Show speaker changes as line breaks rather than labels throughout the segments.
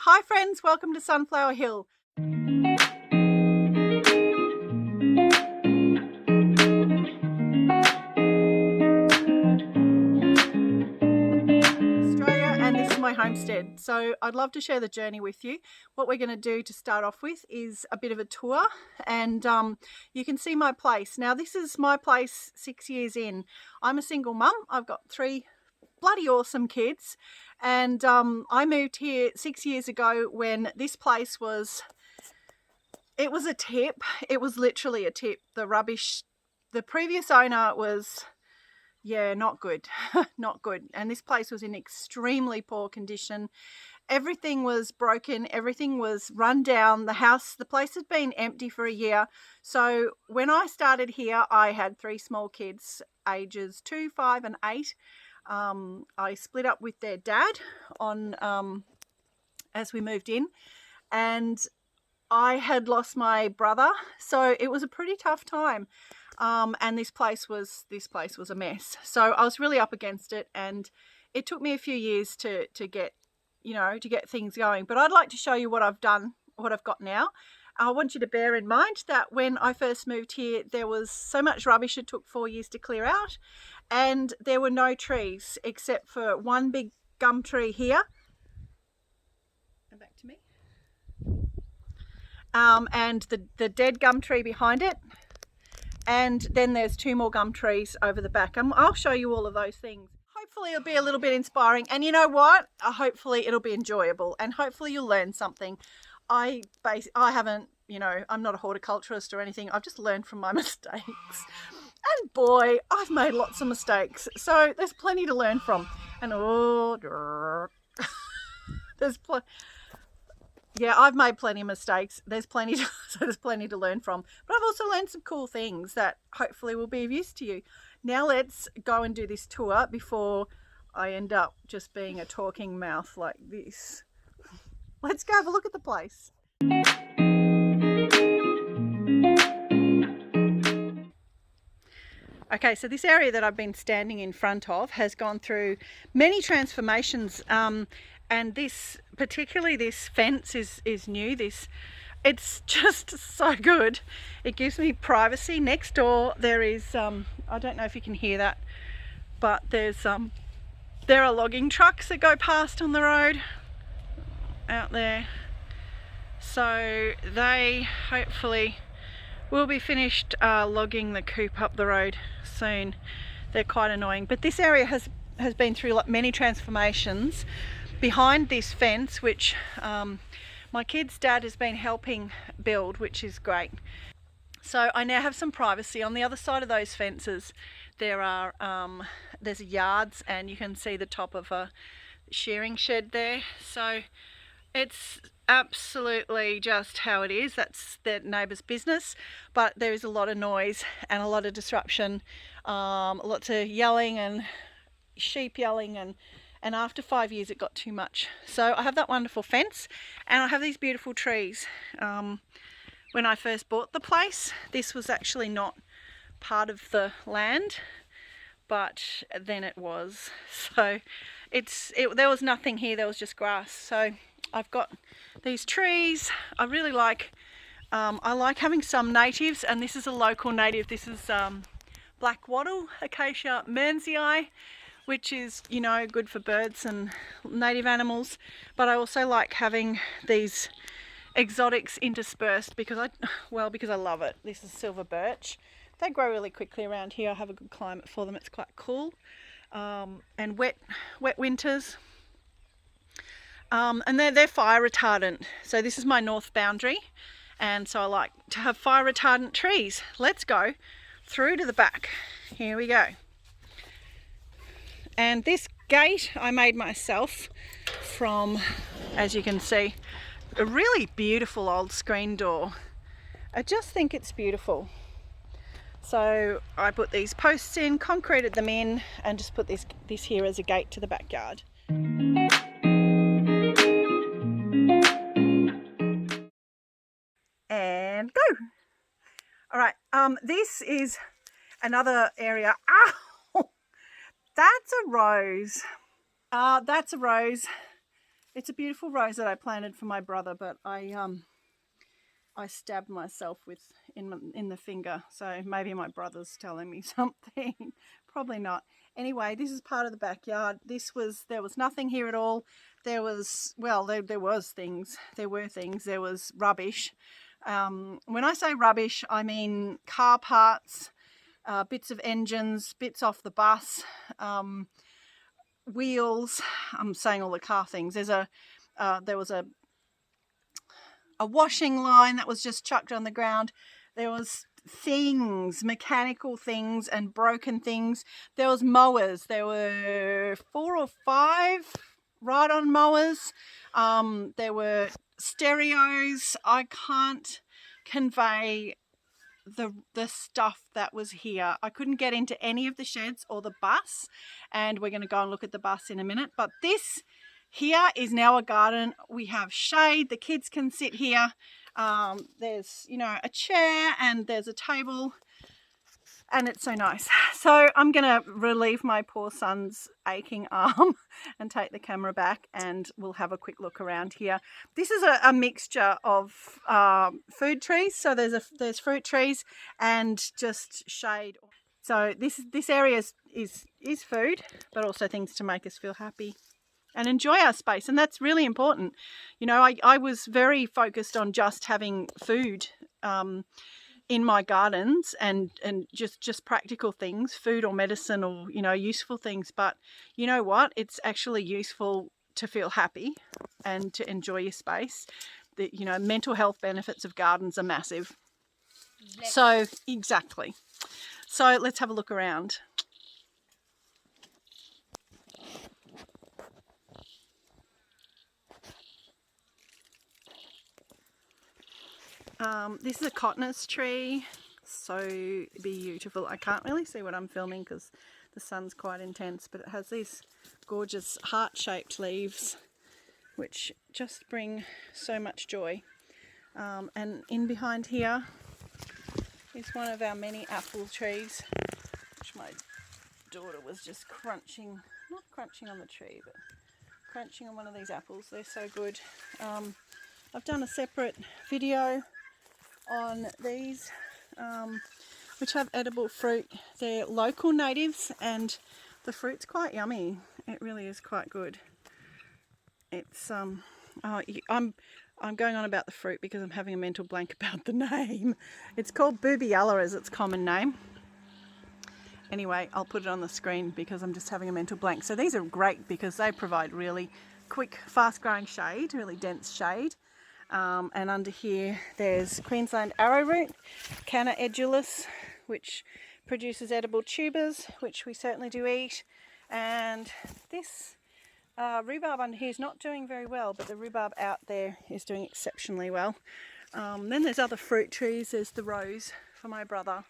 Hi friends, welcome to Sunflower Hill. Australia, and this is my homestead. So I'd love to share the journey with you. What we're going to do to start off with is a bit of a tour, and you can see my place. Now this is my place 6 years in. I'm a single mum. I've got 3 bloody awesome kids, and I moved here 6 years ago when this place was, it was a tip. It was literally a tip. The rubbish, the previous owner was, yeah, not good. Not good. And this place was in extremely poor condition. Everything was broken, everything was run down. The place had been empty for a year. So when I started here, I had 3 small kids, ages 2, 5 and 8. I split up with their dad on as we moved in, and I had lost my brother, so it was a pretty tough time. And this place was a mess. So I was really up against it, and it took me a few years to get, to get things going. But I'd like to show you what I've done, what I've got now. I want you to bear in mind that when I first moved here, there was so much rubbish it took 4 years to clear out, and there were no trees except for one big gum tree here. And back to me. And the dead gum tree behind it. And then there's 2 more gum trees over the back. I'll show you all of those things. Hopefully it'll be a little bit inspiring, and you know what? Hopefully it'll be enjoyable, and hopefully you'll learn something. I haven't, I'm not a horticulturist or anything. I've just learned from my mistakes. And boy, I've made lots of mistakes. So there's plenty to learn from. And yeah, I've made plenty of mistakes. There's plenty to learn from. But I've also learned some cool things that hopefully will be of use to you. Now let's go and do this tour before I end up just being a talking mouth like this. Let's go have a look at the place. Okay, so this area that I've been standing in front of has gone through many transformations, and particularly this fence is new. It's just so good. It gives me privacy. Next door there is, I don't know if you can hear that, but there are logging trucks that go past on the road out there. So they hopefully will be finished logging the coop up the road soon. They're quite annoying, but this area has been through many transformations. Behind this fence, which my kid's dad has been helping build, which is great. So I now have some privacy. On the other side of those fences there's yards, and you can see the top of a shearing shed there. So it's absolutely just how it is. That's their neighbour's business, but there is a lot of noise and a lot of disruption, lots of yelling and sheep yelling, and after 5 years it got too much. So I have that wonderful fence, and I have these beautiful trees. When I first bought the place, this was actually not part of the land, but then it was. So there was nothing here, there was just grass. So I've got these trees. I really like, I like having some natives, and this is a local native. This is black wattle, Acacia mearnsii, which is, good for birds and native animals. But I also like having these exotics interspersed because I love it. This is silver birch. They grow really quickly around here. I have a good climate for them. It's quite cool. And wet winters. And they're fire retardant. So this is my north boundary, and so I like to have fire retardant trees. Let's go through to the back. Here we go. And this gate I made myself from, as you can see, a really beautiful old screen door. I just think it's beautiful. So I put these posts in, concreted them in, and just put this here as a gate to the backyard. And go. All right, this is another area. Ow! That's a rose. That's a rose. It's a beautiful rose that I planted for my brother, but I stabbed myself in the finger, so maybe my brother's telling me something. Probably not. Anyway, this is part of the backyard. There was nothing here at all. There was, well, there was things. There were things. There was rubbish. When I say rubbish, I mean car parts, bits of engines, bits off the bus, wheels. I'm saying all the car things. There was a washing line that was just chucked on the ground. There was things, mechanical things and broken things. There was mowers. There were 4 or 5 ride-on mowers. There were stereos. I can't convey the stuff that was here. I couldn't get into any of the sheds or the bus, and we're going to go and look at the bus in a minute. But this here is now a garden. We have shade. The kids can sit here. There's, you know, a chair and there's a table, and it's so nice. So I'm going to relieve my poor son's aching arm and take the camera back, and we'll have a quick look around here. This is a mixture of food trees. So there's fruit trees and just shade. So this area is food, but also things to make us feel happy and enjoy our space, and that's really important. You know, I was very focused on just having food in my gardens and just practical things, food or medicine or, you know, useful things. But you know what? It's actually useful to feel happy and to enjoy your space. The, you know, mental health benefits of gardens are massive. Yes. So, exactly. So let's have a look around. This is a cotinus tree, so beautiful. I can't really see what I'm filming because the sun's quite intense, but it has these gorgeous heart-shaped leaves which just bring so much joy. And in behind here is one of our many apple trees, which my daughter was just crunching, not crunching on the tree, but crunching on one of these apples. They're so good. I've done a separate video on these, which have edible fruit. They're local natives and the fruit's quite yummy. It really is quite good. It's I'm going on about the fruit because I'm having a mental blank about the name. It's called Boobiella as its common name. Anyway, I'll put it on the screen because I'm just having a mental blank. So these are great because they provide really quick, fast-growing shade, really dense shade. And under here there's Queensland arrowroot, Canna edulis, which produces edible tubers, which we certainly do eat. And this rhubarb under here is not doing very well, but the rhubarb out there is doing exceptionally well. Then there's other fruit trees. There's the rose for my brother.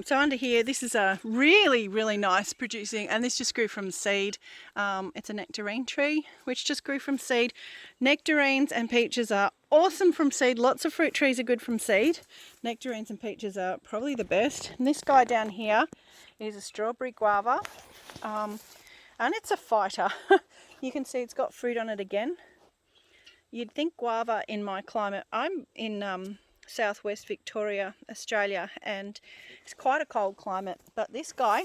So under here, this is a really, really nice producing, and this just grew from seed. It's a nectarine tree, which just grew from seed. Nectarines and peaches are awesome from seed. Lots of fruit trees are good from seed. Nectarines and peaches are probably the best. And this guy down here is a strawberry guava, and it's a fighter. You can see it's got fruit on it again. You'd think guava in my climate, I'm in southwest Victoria, Australia, and it's quite a cold climate, but this guy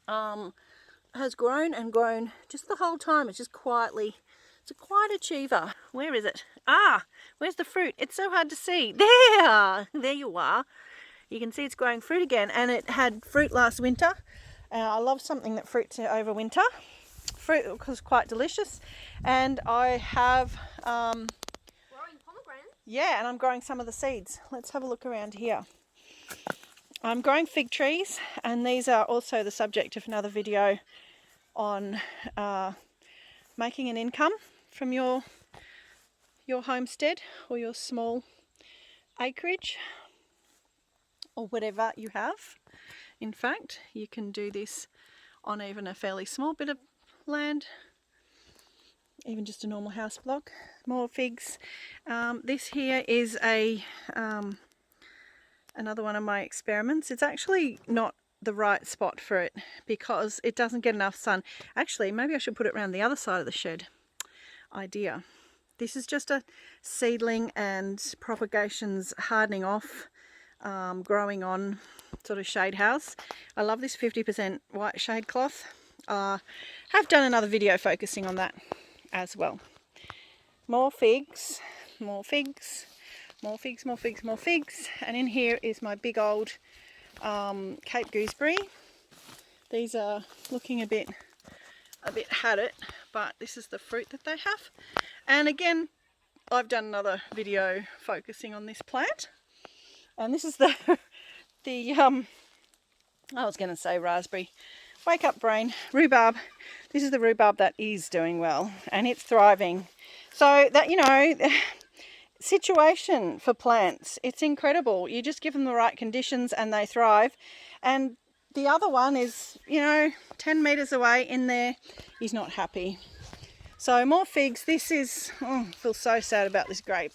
has grown and grown just the whole time. It's just quietly, it's a quiet achiever. Where is it? Where's the fruit? It's so hard to see. There you are. You can see it's growing fruit again, and it had fruit last winter. I love something that fruits over winter. Fruit was quite delicious, and I have yeah, and I'm growing some of the seeds. Let's have a look around here. I'm growing fig trees, and these are also the subject of another video on making an income from your homestead or your small acreage or whatever you have. In fact, you can do this on even a fairly small bit of land, even just a normal house block. More figs. This here is another one of my experiments. It's actually not the right spot for it because it doesn't get enough sun. Actually, maybe I should put it around the other side of the shed. Idea. This is just a seedling and propagation's hardening off, growing on sort of shade house. I love this 50% white shade cloth. Have done another video focusing on that as well. More figs, more figs, more figs, more figs, more figs. And in here is my big old Cape gooseberry. These are looking a bit had it, but this is the fruit that they have. And again, I've done another video focusing on this plant. And this is the I was going to say raspberry. Wake up brain. Rhubarb. This is the rhubarb that is doing well and it's thriving. So that, you know, situation for plants, it's incredible. You just give them the right conditions and they thrive. And the other one is, you know, 10 meters away in there. He's not happy. So more figs. This is, oh, I feel so sad about this grape.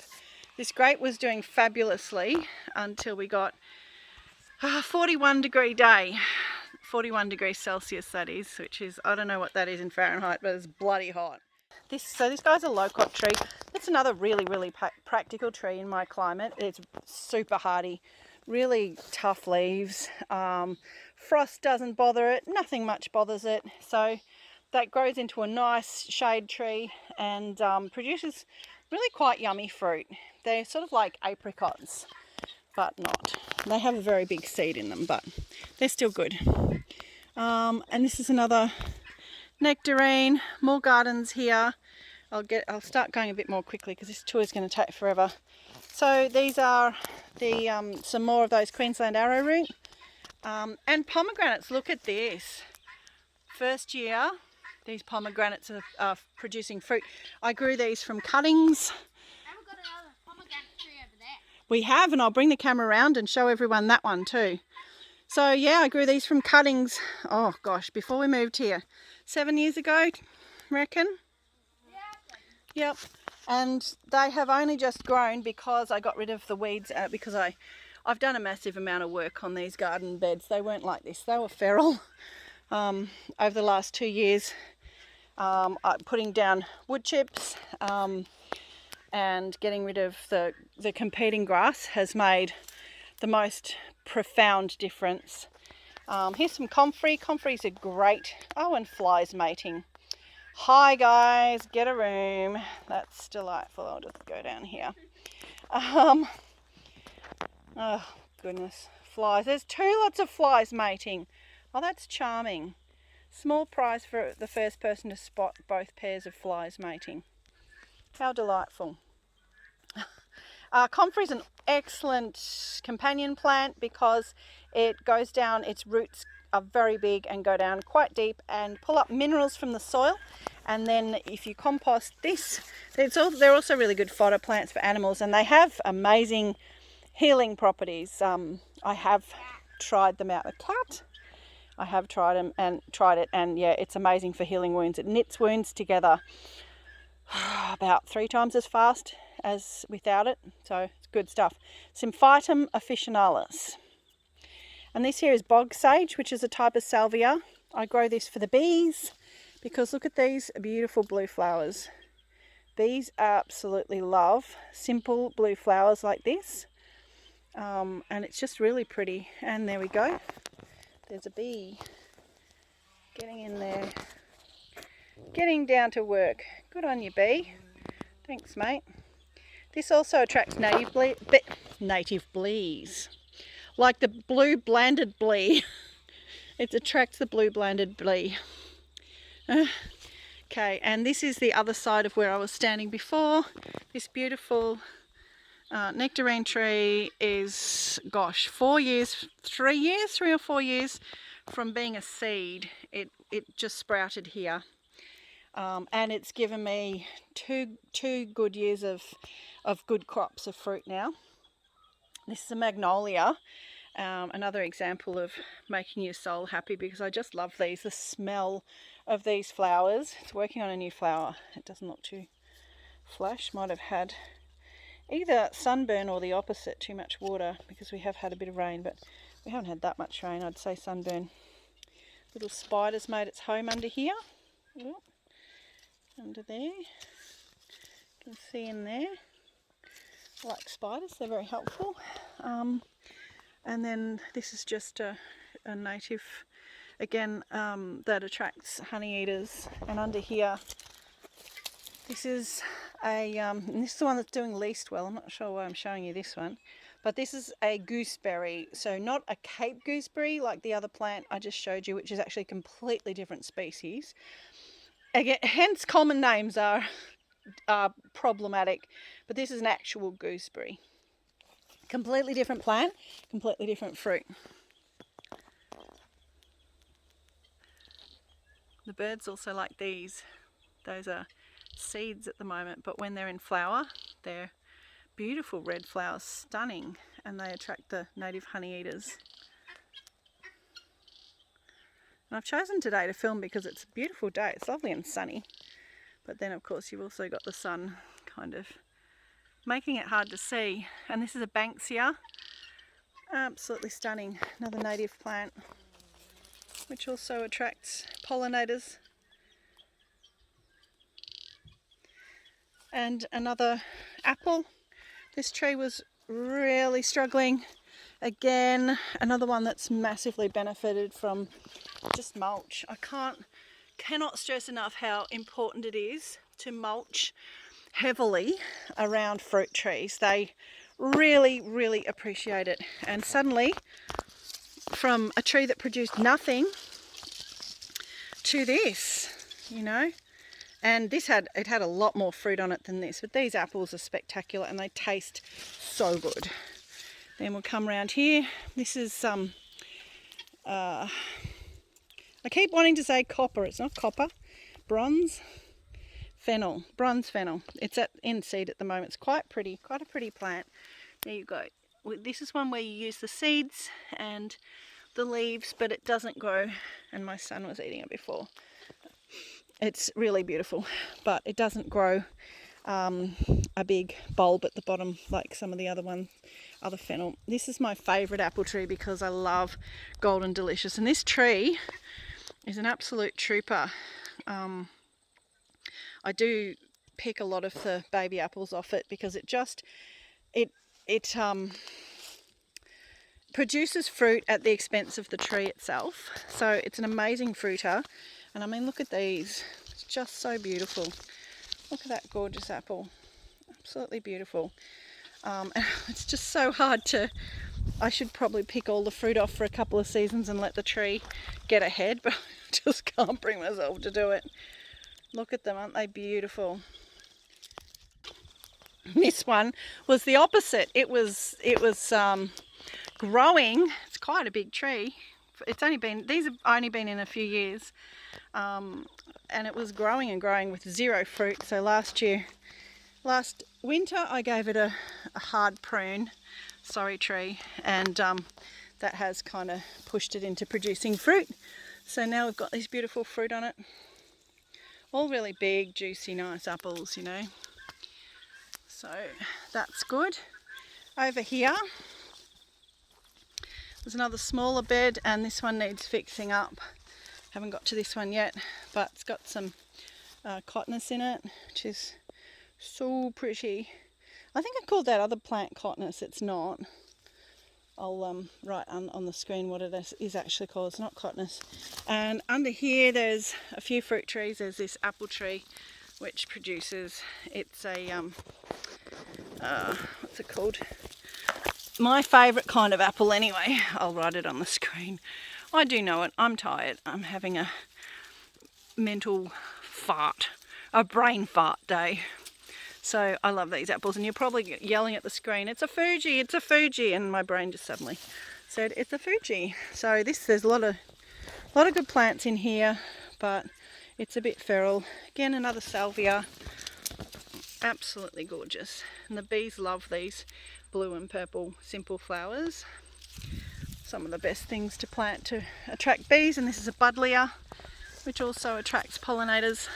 This grape was doing fabulously until we got a 41 degree day. 41 degrees Celsius that is, which is, I don't know what that is in Fahrenheit, but it's bloody hot. So this guy's a locust tree. It's another really practical tree in my climate. It's super hardy, really tough leaves. Frost doesn't bother it, nothing much bothers it. So that grows into a nice shade tree and produces really quite yummy fruit. They're sort of like apricots, but not. They have a very big seed in them, but they're still good. And this is another nectarine. More gardens here. I'll start going a bit more quickly because this tour is going to take forever. So these are the some more of those Queensland arrowroot and pomegranates. Look at this. First year, these pomegranates are producing fruit. I grew these from cuttings.
And we've got another pomegranate tree over there.
We have, and I'll bring the camera around and show everyone that one too. So yeah, I grew these from cuttings, oh gosh, before we moved here. 7 years ago, reckon? Yeah. Yep. And they have only just grown because I got rid of the weeds, because I've done a massive amount of work on these garden beds. They weren't like this, they were feral. Over the last 2 years, putting down wood chips and getting rid of the competing grass has made the most profound difference. Here's some comfrey. Comfreys are great. Oh, and flies mating. Hi guys, get a room. That's delightful. I'll just go down here. Oh goodness, flies. There's lots of flies mating. Oh, that's charming. Small prize for the first person to spot both pairs of flies mating. How delightful. Comfrey is an excellent companion plant because it goes down, its roots are very big and go down quite deep and pull up minerals from the soil. And then if you compost this, they're also really good fodder plants for animals, and they have amazing healing properties. I have tried them out with cat. I have tried it, and yeah, it's amazing for healing wounds. It knits wounds together about 3 times as fast as without it, so it's good stuff. Symphytum officinalis. And this here is bog sage, which is a type of salvia. I grow this for the bees because look at these beautiful blue flowers. Bees absolutely love simple blue flowers like this, and it's just really pretty. And there we go. There's a bee getting in there, getting down to work. Good on you, bee. Thanks, mate. This also attracts native bees, like the blue blanded blee. It attracts the blue blanded blee. Okay, and this is the other side of where I was standing before. This beautiful nectarine tree is, gosh, 3 or 4 years from being a seed. It just sprouted here. And it's given me two good years of good crops of fruit now. This is a magnolia, another example of making your soul happy because I just love these. The smell of these flowers. It's working on a new flower. It doesn't look too flash. Might have had either sunburn or the opposite, too much water, because we have had a bit of rain, but We haven't had that much rain, I'd say sunburn. Little spider's made its home under here. Oh, under there. You can see in there. I like spiders, they're very helpful. And then this is just a native, again, that attracts honey eaters. And under here, this is and this is the one that's doing least well. I'm not sure why I'm showing you this one. But this is a gooseberry, so not a Cape gooseberry like the other plant I just showed you, which is actually a completely different species. Again, hence common names are problematic, but this is an actual gooseberry. Completely different plant, completely different fruit. The birds also like these. Those are seeds at the moment, but when they're in flower, they're beautiful red flowers, stunning, and they attract the native honey eaters. And I've chosen today to film because it's a beautiful day. It's lovely and sunny, but then of course you've also got the sun kind of making it hard to see. And this is a Banksia, absolutely stunning, another native plant which also attracts pollinators. And another apple. This tree was really struggling. Again, another one that's massively benefited from just mulch. I cannot stress enough how important it is to mulch heavily around fruit trees. They really, really appreciate it. And suddenly, from a tree that produced nothing to this, you know, and it had a lot more fruit on it than this, but these apples are spectacular and they taste so good. Then we'll come around here. This is I keep wanting to say copper. It's not copper. Bronze fennel. Bronze fennel. It's in seed at the moment. It's quite pretty. Quite a pretty plant. There you go. This is one where you use the seeds and the leaves, but it doesn't grow. And my son was eating it before. It's really beautiful, but it doesn't grow a big bulb at the bottom like some of the other fennel. This is my favourite apple tree because I love Golden Delicious, and this tree is an absolute trooper. I do pick a lot of the baby apples off it because it produces fruit at the expense of the tree itself. So it's an amazing fruiter. And I mean, look at these. It's just so beautiful. Look at that gorgeous apple. Absolutely beautiful. And it's just so hard I should probably pick all the fruit off for a couple of seasons and let the tree get ahead, but I just can't bring myself to do it. Look at them, aren't they beautiful? This one was the opposite. It was growing. It's quite a big tree. These have only been in a few years, and it was growing and growing with zero fruit. So last winter I gave it a hard prune, sorry tree, and that has kind of pushed it into producing fruit. So now we've got these beautiful fruit on it, all really big, juicy, nice apples, you know. So that's good. Over here there's another smaller bed, and this one needs fixing up. Haven't got to this one yet, but it's got some cottonus in it, which is so pretty. I think I called that other plant cottonus. It's not. I'll write on the screen what it is actually called. It's not cottonus. And under here there's a few fruit trees. There's this apple tree which produces, it's a what's it called? My favourite kind of apple anyway. I'll write it on the screen. I do know it. I'm tired. I'm having a mental fart, a brain fart day. So I love these apples, and you're probably yelling at the screen, it's a Fuji, it's a Fuji, and my brain just suddenly said it's a Fuji. So there's a lot of good plants in here, but it's a bit feral. Again, another salvia, absolutely gorgeous, and the bees love these blue and purple simple flowers. Some of the best things to plant to attract bees. And this is a buddleia, which also attracts pollinators,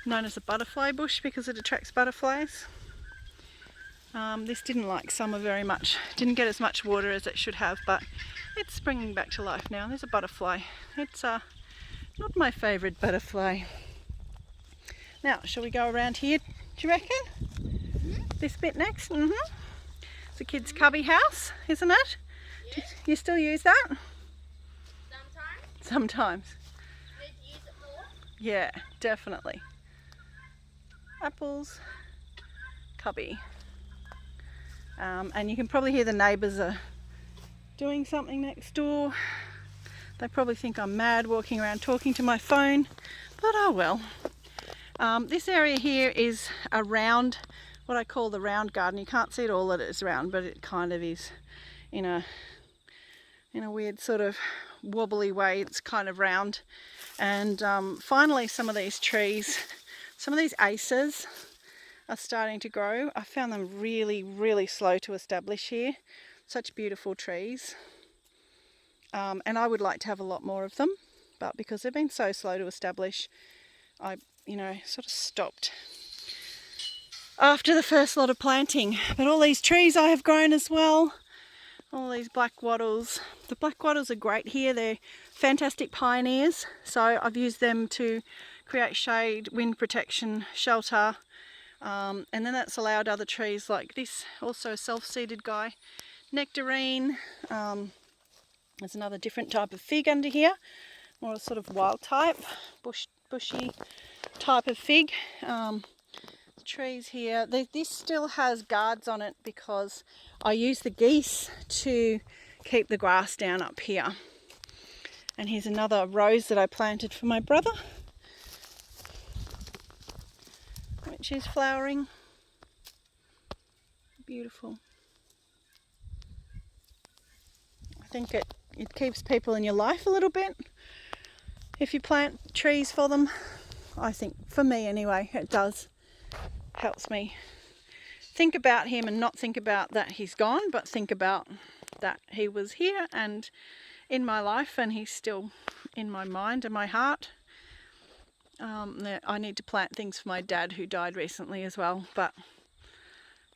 known as a butterfly bush because it attracts butterflies. This didn't like summer very much, didn't get as much water as it should have, but it's springing back to life now. There's a butterfly. It's not my favourite butterfly. Now, shall we go around here, do you reckon? This bit next? It's a kid's cubby house, isn't it?
Yeah.
You still use that?
Sometimes.
Sometimes.
Did you use it more?
Yeah, definitely. Apples, cubby. And you can probably hear the neighbours are doing something next door. They probably think I'm mad walking around talking to my phone, but oh well. This area here is a round, what I call the round garden. You can't see it all that it's round, but it kind of is in a weird sort of wobbly way. It's kind of round. And finally some of these trees, some of these aces are starting to grow. I found them really, really slow to establish here. Such beautiful trees. And I would like to have a lot more of them, but because they've been so slow to establish, I, sort of stopped after the first lot of planting. But all these trees I have grown as well. All these black wattles. The black wattles are great here. They're fantastic pioneers. So I've used them to create shade, wind protection, shelter. And then that's allowed other trees like this, also a self-seeded guy, nectarine. There's another different type of fig under here, more a sort of wild type, bushy type of fig. Trees here. This still has guards on it because I use the geese to keep the grass down up here. And here's another rose that I planted for my brother, which is flowering. Beautiful. I think it keeps people in your life a little bit if you plant trees for them. I think, for me anyway, it does. Helps me think about him and not think about that he's gone, but think about that he was here and in my life, and he's still in my mind and my heart. I need to plant things for my dad who died recently as well, but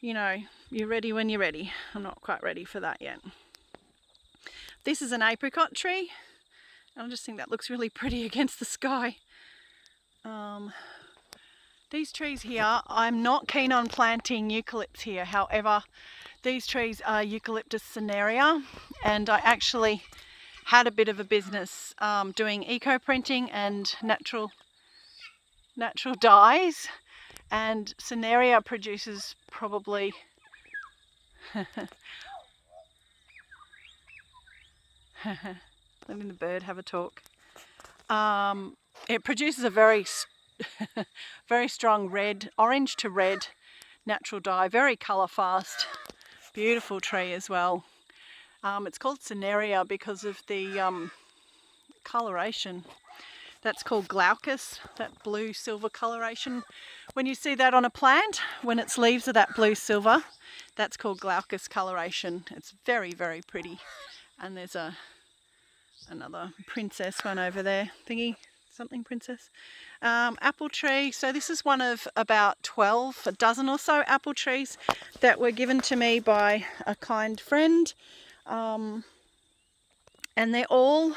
you're ready when you're ready. I'm not quite ready for that yet. This is an apricot tree, and I just think that looks really pretty against the sky. These trees here, I'm not keen on planting eucalypts here. However, these trees are Eucalyptus cinerea, and I actually had a bit of a business doing eco-printing and natural dyes, and cinerea produces probably letting the bird have a talk. It produces a very strong orange to red natural dye, very colour fast, beautiful tree as well. It's called cinerea because of the coloration. That's called glaucus, that blue silver coloration. When you see that on a plant, when its leaves are that blue silver, that's called glaucus coloration. It's very, very pretty. And there's another princess one over there, something princess. Apple tree. So this is one of about a dozen or so apple trees that were given to me by a kind friend. And they're all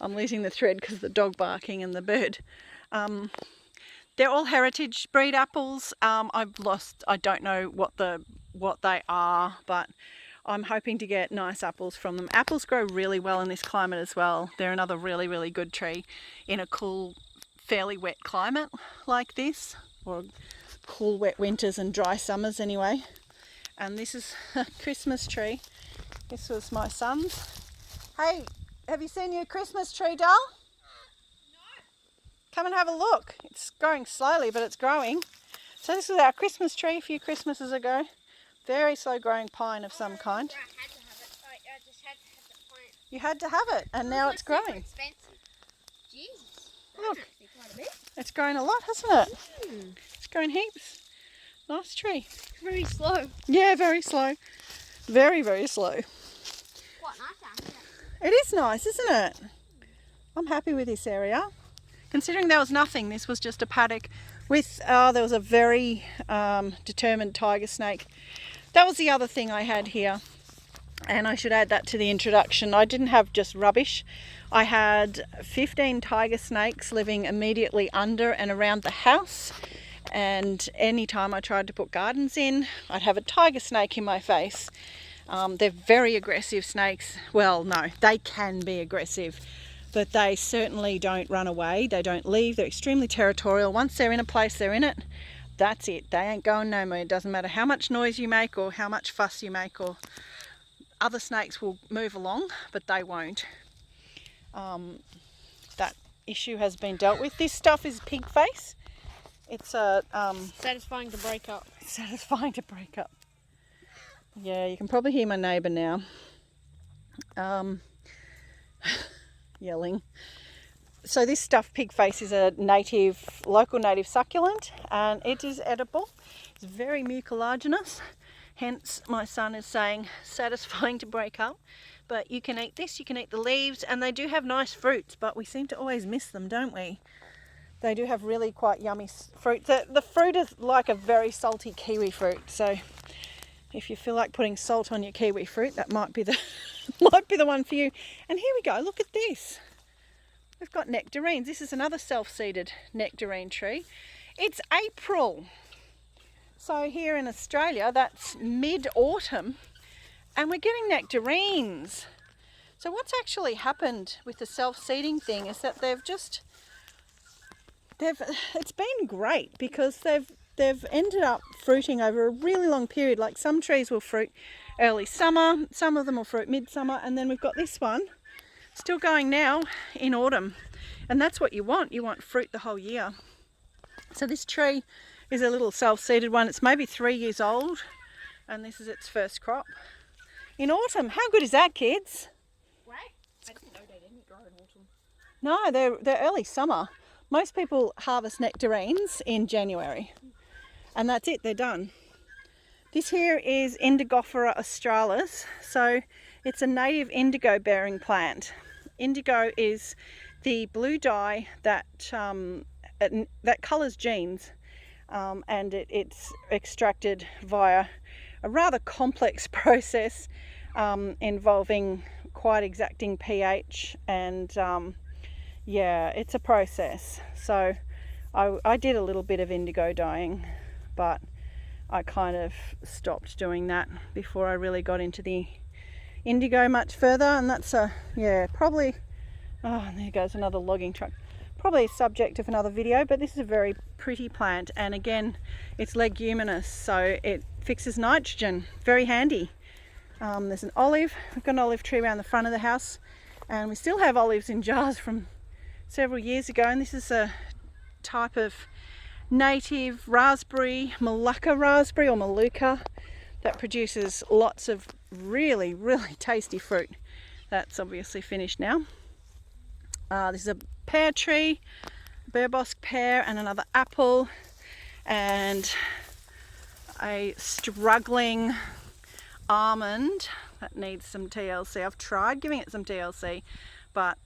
I'm losing the thread because of the dog barking and the bird. They're all heritage breed apples. I don't know what they are, but I'm hoping to get nice apples from them. Apples grow really well in this climate as well. They're another really, really good tree in a cool, fairly wet climate like this, or cool, wet winters and dry summers anyway. And this is a Christmas tree. This was my son's. Hey, have you seen your Christmas tree, Dal? No. Come and have a look. It's growing slowly, but it's growing. So this was our Christmas tree a few Christmases ago. Very slow growing pine of some kind.
I had to have it. I just had to have the plant.
You had to have it, and now it's growing.
Super expensive. Jesus.
Look,
Quite a bit.
it's grown a lot, hasn't it? It's grown heaps. Nice tree.
Very slow.
Yeah, very slow. Very, very slow.
Quite nice out here.
It is nice, isn't it? I'm happy with this area. Considering there was nothing, this was just a paddock with, there was a very determined tiger snake. That was the other thing I had here, and I should add that to the introduction. I didn't have just rubbish. I had 15 tiger snakes living immediately under and around the house, and anytime I tried to put gardens in, I'd have a tiger snake in my face. They're very aggressive snakes. Well, no, they can be aggressive, but they certainly don't run away. They don't leave. They're extremely territorial. Once they're in a place, they're in it. That's it. They ain't going nowhere. It doesn't matter how much noise you make or how much fuss you make, or other snakes will move along, but they won't. That issue has been dealt with. This stuff is pig face. It's a
Satisfying to break up.
satisfying to break up. Yeah, you can probably hear my neighbour now yelling. So this stuffed pig face is a local native succulent, and it is edible. It's very mucilaginous, hence my son is saying satisfying to break up. But you can eat this, you can eat the leaves, and they do have nice fruits, but we seem to always miss them, don't we? They do have really quite yummy fruit. The fruit is like a very salty kiwi fruit, so if you feel like putting salt on your kiwi fruit, that might be the one for you. And here we go, look at this. We've got nectarines. This is another self-seeded nectarine tree. It's April. So here in Australia, that's mid-autumn, and we're getting nectarines. So what's actually happened with the self-seeding thing is that it's been great, because they've ended up fruiting over a really long period. Like some trees will fruit early summer, some of them will fruit midsummer, and then we've got this one still going now in autumn. And that's what you want. You want fruit the whole year. So this tree is a little self-seeded one. It's maybe 3 years old, and this is its first crop in autumn. How good is that, kids?
Right? I didn't know they didn't grow in autumn.
No, they're early summer. Most people harvest nectarines in January, and that's it, they're done. This here is Indigofera australis. So it's a native indigo bearing plant. Indigo is the blue dye that colours jeans, and it's extracted via a rather complex process involving quite exacting pH, and yeah, it's a process. So I did a little bit of indigo dyeing, but I kind of stopped doing that before I really got into the indigo much further. And that's probably, oh, there goes another logging truck. Probably a subject of another video, but this is a very pretty plant, and again, it's leguminous, so it fixes nitrogen. Very handy. There's an olive. We've got an olive tree around the front of the house, and we still have olives in jars from several years ago, and this is a type of native raspberry, Malacca raspberry or Maluka, that produces lots of really, really tasty fruit. That's obviously finished now. This is a pear tree, bear bosque pear, and another apple, and a struggling almond that needs some TLC. I've tried giving it some TLC, but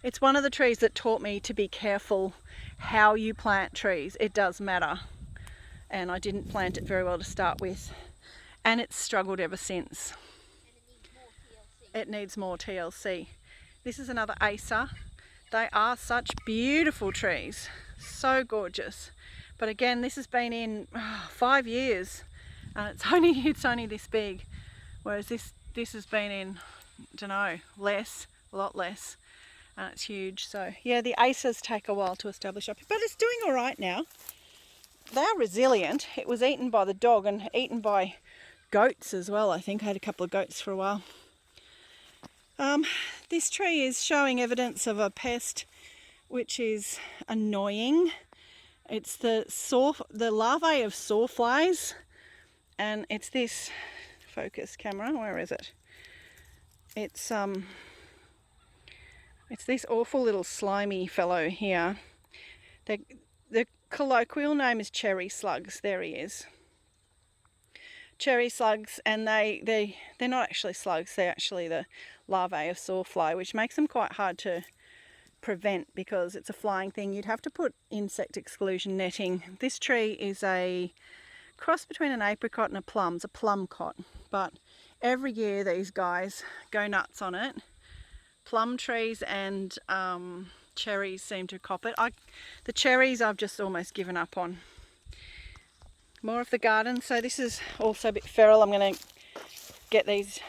it's one of the trees that taught me to be careful how you plant trees. It does matter, and I didn't plant it very well to start with, and it's struggled ever since. It needs more TLC. This is another Acer. They are such beautiful trees, so gorgeous. But again, this has been in 5 years, and it's only this big, whereas this has been in, I don't know, a lot less, and it's huge. So yeah, the Acers take a while to establish up, but it's doing all right now. They are resilient. It was eaten by the dog and eaten by goats as well. I think I had a couple of goats for a while. This tree is showing evidence of a pest which is annoying. It's the larvae of sawflies, and it's this focus camera. Where is it? It's this awful little slimy fellow here. The colloquial name is cherry slugs. There he is. Cherry slugs, and they're not actually slugs. They're actually the larvae of sawfly, which makes them quite hard to prevent because it's a flying thing. You'd have to put insect exclusion netting. This tree is a cross between an apricot and a plum. It's a plum cot, but every year these guys go nuts on it. Plum trees and cherries seem to cop it. The cherries I've just almost given up on. More of the garden. So this is also a bit feral. I'm going to get these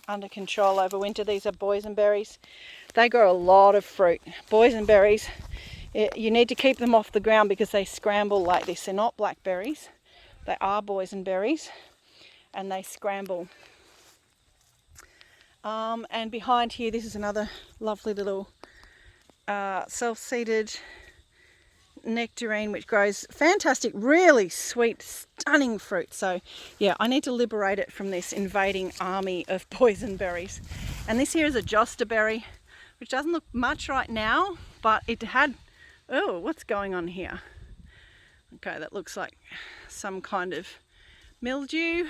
under control over winter. These are boysenberries. They grow a lot of fruit. Boysenberries, you need to keep them off the ground because they scramble like this. They're not blackberries. They are boysenberries and they scramble. And behind here, this is another lovely little self-seeded nectarine which grows fantastic, really sweet, stunning fruit. So yeah, I need to liberate it from this invading army of boysenberries. And this here is a josterberry, which doesn't look much right now, but it had, oh, what's going on here? Okay, that looks like some kind of mildew.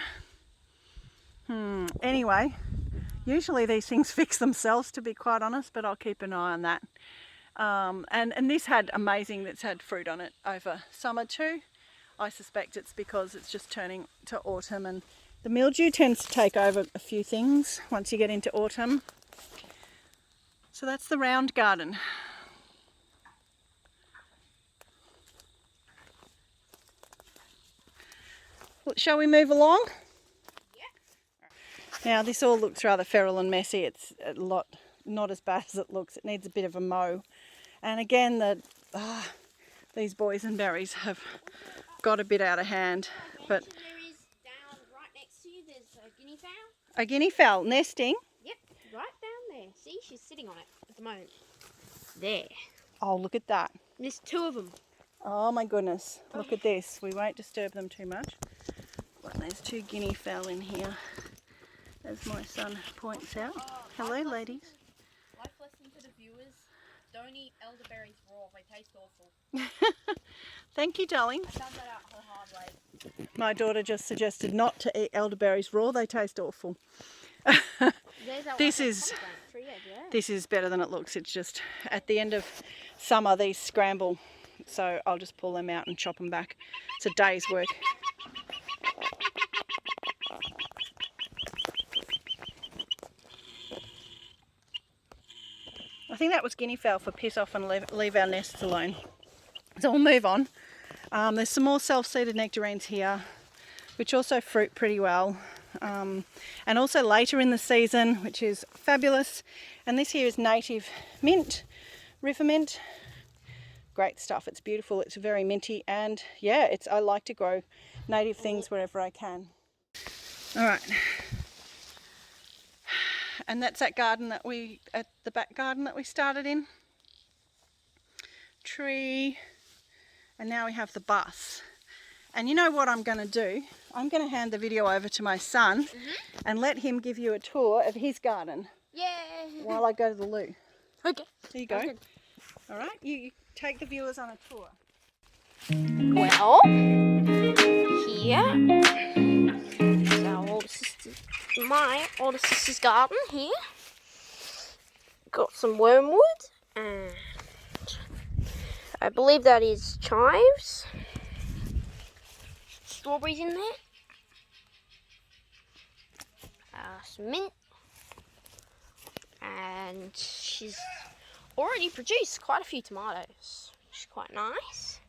Anyway, usually these things fix themselves, to be quite honest, but I'll keep an eye on that. And this had amazing, that's had fruit on it over summer too. I suspect it's because it's just turning to autumn, and the mildew tends to take over a few things once you get into autumn. So that's the round garden. Shall we move along? Yeah. Now this all looks rather feral and messy. It's a lot, not as bad as it looks. It needs a bit of a mow. And again, these boysenberries have got a bit out of hand. But
there is down right next to you, there's a guinea fowl.
A guinea fowl nesting?
Yep, right down there. See, she's sitting on it at the moment. There.
Oh, look at that.
There's two of them.
Oh my goodness, look at this. We won't disturb them too much. Well, there's two guinea fowl in here, as my son points out. Hello, ladies.
Life lesson to the viewers. Don't eat elderberries raw, they taste awful.
Thank you, darling.
I found that out the hard way.
My daughter just suggested not to eat elderberries raw, they taste awful. This is better than it looks. It's just at the end of summer these scramble, so I'll just pull them out and chop them back. It's a day's work. I think that was guinea fowl for piss off and leave our nests alone. So we'll move on. There's some more self-seeded nectarines here, which also fruit pretty well. And also later in the season, which is fabulous. And this here is native mint, river mint. Great stuff. It's beautiful. It's very minty, and yeah, I like to grow native things wherever I can. All right. And that's that garden at the back garden that we started in. Tree. And now we have the bus. And you know what I'm going to do? I'm going to hand the video over to my son and let him give you a tour of his garden.
Yeah.
While I go to the loo.
Okay.
There you go. All right, you take the viewers on a tour.
Well, here is our older sister, my older sister's garden here. Got some wormwood, and I believe that is chives. Strawberries in there. Some mint. And she's already produced quite a few tomatoes, which is quite nice.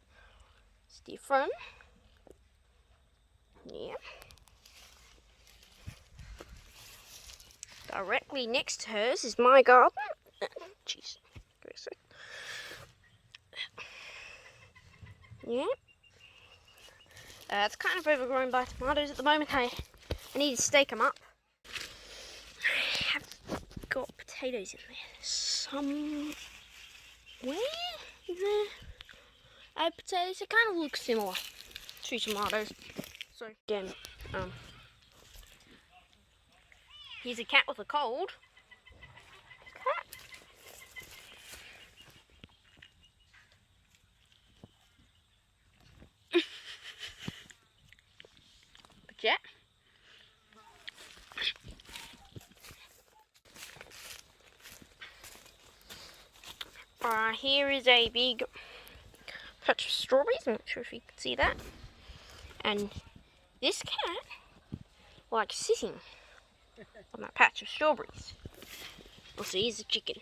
It's different. Yeah. Directly next to hers is my garden. Jeez. Yeah. It's kind of overgrown by tomatoes at the moment. I need to stake them up. I have got potatoes in there somewhere. Potatoes, they kind of look similar to tomatoes. So again, here's a cat with a cold. Cat. But yeah. Here is a big patch of strawberries. I'm not sure if you can see that. And this cat likes sitting on that patch of strawberries. Also, here's a chicken.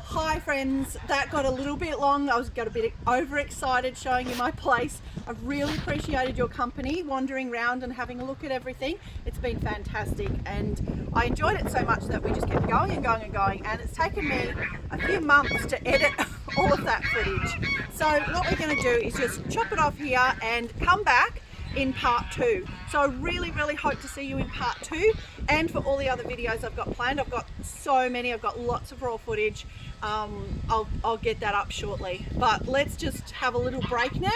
Hi friends, that got a little bit long. I got a bit overexcited showing you my place. I've really appreciated your company, wandering around and having a look at everything. It's been fantastic and I enjoyed it so much that we just kept going and going and going, and it's taken me a few months to edit all of that footage. So what we're going to do is just chop it off here and come back in part 2. So I really hope to see you in part 2, and for all the other videos I've got planned. I've got so many, I've got lots of raw footage. I'll get that up shortly, but let's just have a little break now,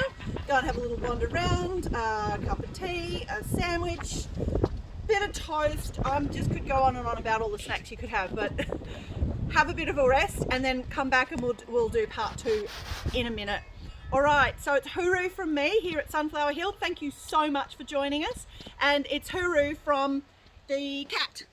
go and have a little wander around, a cup of tea, a sandwich, bit of toast. Just could go on and on about all the snacks you could have, but have a bit of a rest and then come back and we'll do part 2 in a minute. Alright, so it's hooroo from me here at Sunflower Hill. Thank you so much for joining us, and it's hooroo from the cat.